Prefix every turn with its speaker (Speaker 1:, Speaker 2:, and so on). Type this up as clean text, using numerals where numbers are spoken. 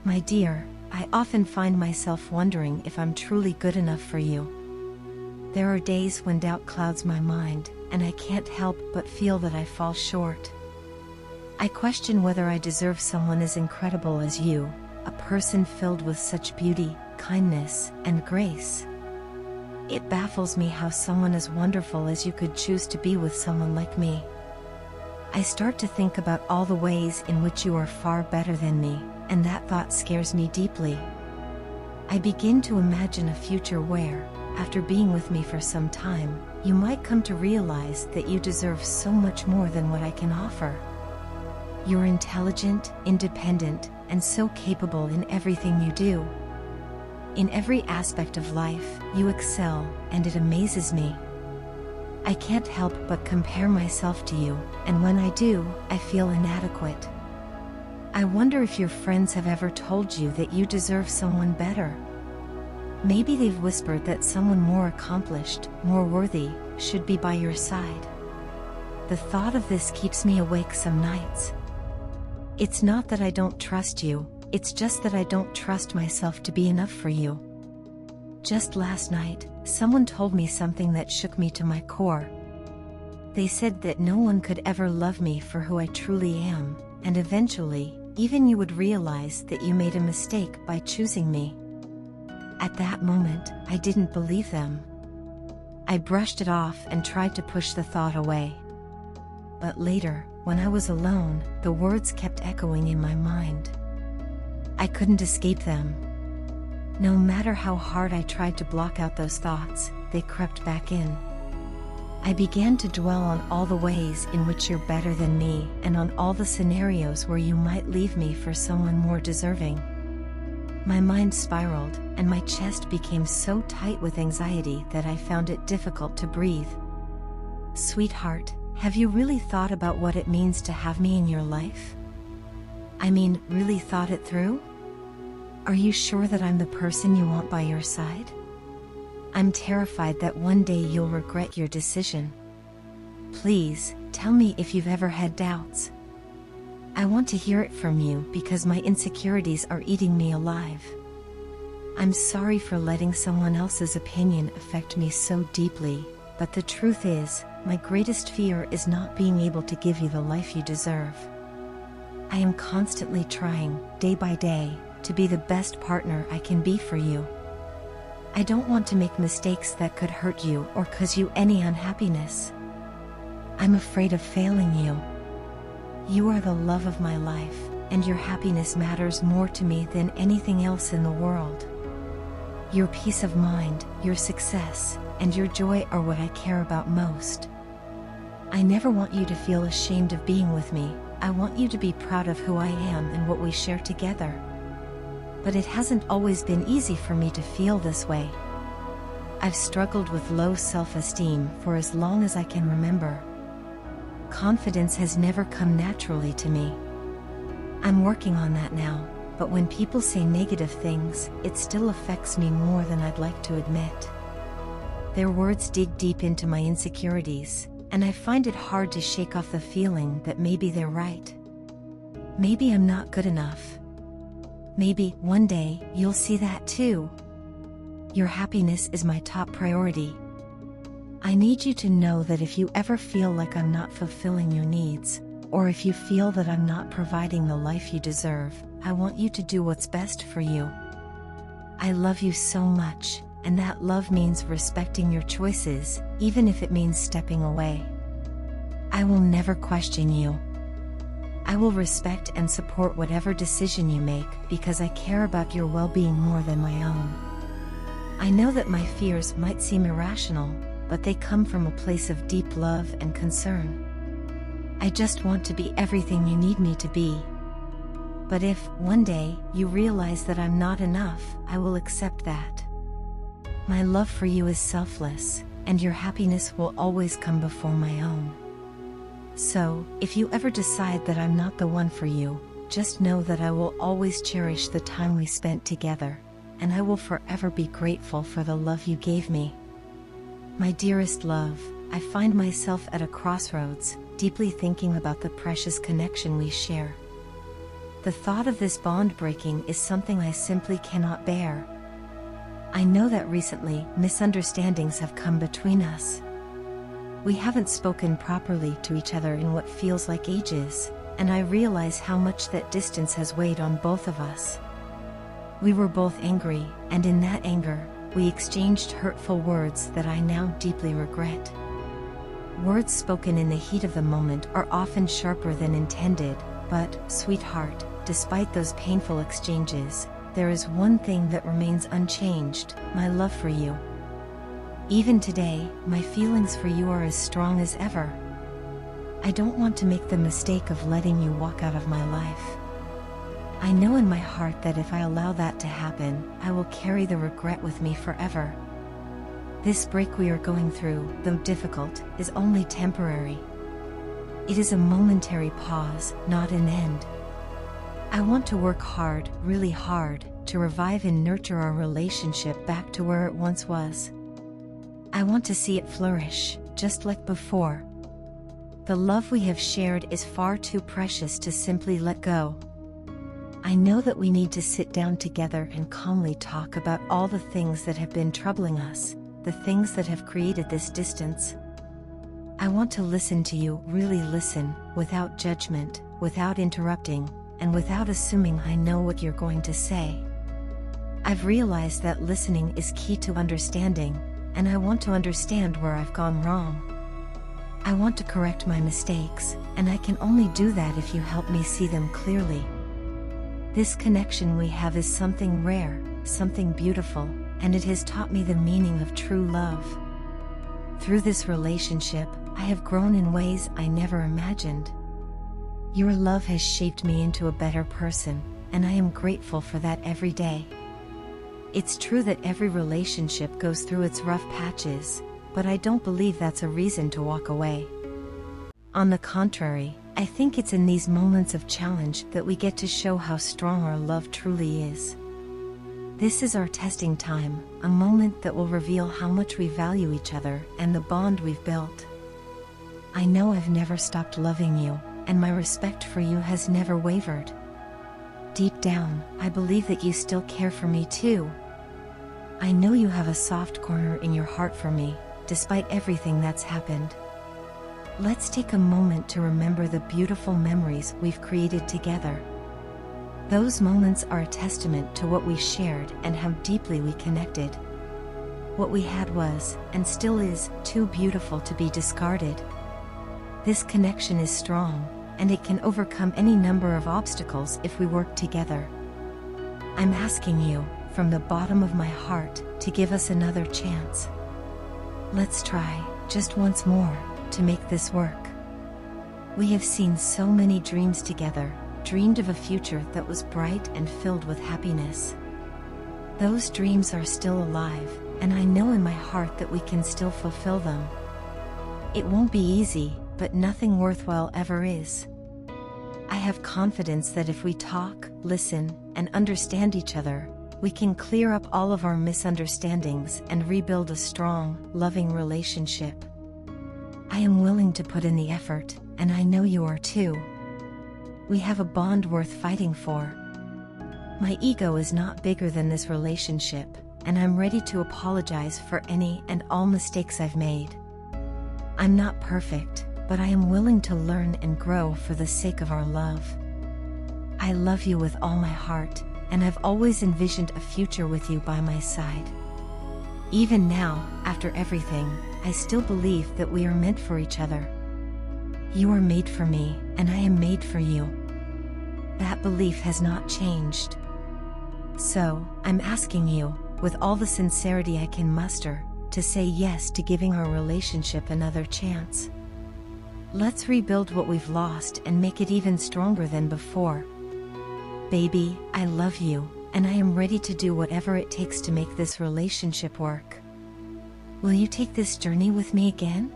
Speaker 1: My dear, I often find myself wondering if I'm truly good enough for you. There are days when doubt clouds my mind, and I can't help but feel that I fall short. I question whether I deserve someone as incredible as you, a person filled with such beauty, kindness, and grace. It baffles me how someone as wonderful as you could choose to be with someone like me. I start to think about all the ways in which you are far better than me, and that thought scares me deeply. I begin to imagine a future where, after being with me for some time, you might come to realize that you deserve so much more than what I can offer. You're intelligent, independent, and so capable in everything you do. In every aspect of life, you excel, and it amazes me. I can't help but compare myself to you, and when I do, I feel inadequate. I wonder if your friends have ever told you that you deserve someone better. Maybe they've whispered that someone more accomplished, more worthy, should be by your side. The thought of this keeps me awake some nights. It's not that I don't trust you, it's just that I don't trust myself to be enough for you. Just last night, someone told me something that shook me to my core. They said that no one could ever love me for who I truly am, and eventually, even you would realize that you made a mistake by choosing me. At that moment, I didn't believe them. I brushed it off and tried to push the thought away. But later, when I was alone, the words kept echoing in my mind. I couldn't escape them. No matter how hard I tried to block out those thoughts, they crept back in. I began to dwell on all the ways in which you're better than me, and on all the scenarios where you might leave me for someone more deserving. My mind spiraled, and my chest became so tight with anxiety that I found it difficult to breathe. Sweetheart, have you really thought about what it means to have me in your life? I mean, really thought it through? Are you sure that I'm the person you want by your side? I'm terrified that one day you'll regret your decision. Please, tell me if you've ever had doubts. I want to hear it from you because my insecurities are eating me alive. I'm sorry for letting someone else's opinion affect me so deeply, but the truth is, my greatest fear is not being able to give you the life you deserve. I am constantly trying, day by day, to be the best partner I can be for you. I don't want to make mistakes that could hurt you or cause you any unhappiness. I'm afraid of failing you. You are the love of my life, and your happiness matters more to me than anything else in the world. Your peace of mind, your success, and your joy are what I care about most. I never want you to feel ashamed of being with me. I want you to be proud of who I am and what we share together. But it hasn't always been easy for me to feel this way. I've struggled with low self-esteem for as long as I can remember. Confidence has never come naturally to me. I'm working on that now, but when people say negative things, it still affects me more than I'd like to admit. Their words dig deep into my insecurities, and I find it hard to shake off the feeling that maybe they're right. Maybe I'm not good enough. Maybe, one day, you'll see that too. Your happiness is my top priority. I need you to know that if you ever feel like I'm not fulfilling your needs, or if you feel that I'm not providing the life you deserve, I want you to do what's best for you. I love you so much, and that love means respecting your choices, even if it means stepping away. I will never question you. I will respect and support whatever decision you make because I care about your well-being more than my own. I know that my fears might seem irrational, but they come from a place of deep love and concern. I just want to be everything you need me to be. But if, one day, you realize that I'm not enough, I will accept that. My love for you is selfless, and your happiness will always come before my own. So, if you ever decide that I'm not the one for you, just know that I will always cherish the time we spent together, and I will forever be grateful for the love you gave me. My dearest love, I find myself at a crossroads, deeply thinking about the precious connection we share. The thought of this bond breaking is something I simply cannot bear. I know that recently, misunderstandings have come between us. We haven't spoken properly to each other in what feels like ages, and I realize how much that distance has weighed on both of us. We were both angry, and in that anger, we exchanged hurtful words that I now deeply regret. Words spoken in the heat of the moment are often sharper than intended, but, sweetheart, despite those painful exchanges, there is one thing that remains unchanged: my love for you. Even today, my feelings for you are as strong as ever. I don't want to make the mistake of letting you walk out of my life. I know in my heart that if I allow that to happen, I will carry the regret with me forever. This break we are going through, though difficult, is only temporary. It is a momentary pause, not an end. I want to work hard, really hard, to revive and nurture our relationship back to where it once was. I want to see it flourish, just like before. The love we have shared is far too precious to simply let go. I know that we need to sit down together and calmly talk about all the things that have been troubling us, the things that have created this distance. I want to listen to you, really listen, without judgment, without interrupting, and without assuming I know what you're going to say. I've realized that listening is key to understanding, and I want to understand where I've gone wrong. I want to correct my mistakes, and I can only do that if you help me see them clearly. This connection we have is something rare, something beautiful, and it has taught me the meaning of true love. Through this relationship, I have grown in ways I never imagined. Your love has shaped me into a better person, and I am grateful for that every day. It's true that every relationship goes through its rough patches, but I don't believe that's a reason to walk away. On the contrary, I think it's in these moments of challenge that we get to show how strong our love truly is. This is our testing time, a moment that will reveal how much we value each other and the bond we've built. I know I've never stopped loving you, and my respect for you has never wavered. Deep down, I believe that you still care for me too. I know you have a soft corner in your heart for me, despite everything that's happened. Let's take a moment to remember the beautiful memories we've created together. Those moments are a testament to what we shared and how deeply we connected. What we had was, and still is, too beautiful to be discarded. This connection is strong, and it can overcome any number of obstacles if we work together. I'm asking you, from the bottom of my heart, to give us another chance. Let's try, just once more, to make this work. We have seen so many dreams together, dreamed of a future that was bright and filled with happiness. Those dreams are still alive, and I know in my heart that we can still fulfill them. It won't be easy, but nothing worthwhile ever is. I have confidence that if we talk, listen, and understand each other, we can clear up all of our misunderstandings and rebuild a strong, loving relationship. I am willing to put in the effort, and I know you are too. We have a bond worth fighting for. My ego is not bigger than this relationship, and I'm ready to apologize for any and all mistakes I've made. I'm not perfect, but I am willing to learn and grow for the sake of our love. I love you with all my heart, and I've always envisioned a future with you by my side. Even now, after everything, I still believe that we are meant for each other. You are made for me, and I am made for you. That belief has not changed. So, I'm asking you, with all the sincerity I can muster, to say yes to giving our relationship another chance. Let's rebuild what we've lost and make it even stronger than before. Baby, I love you, and I am ready to do whatever it takes to make this relationship work. Will you take this journey with me again?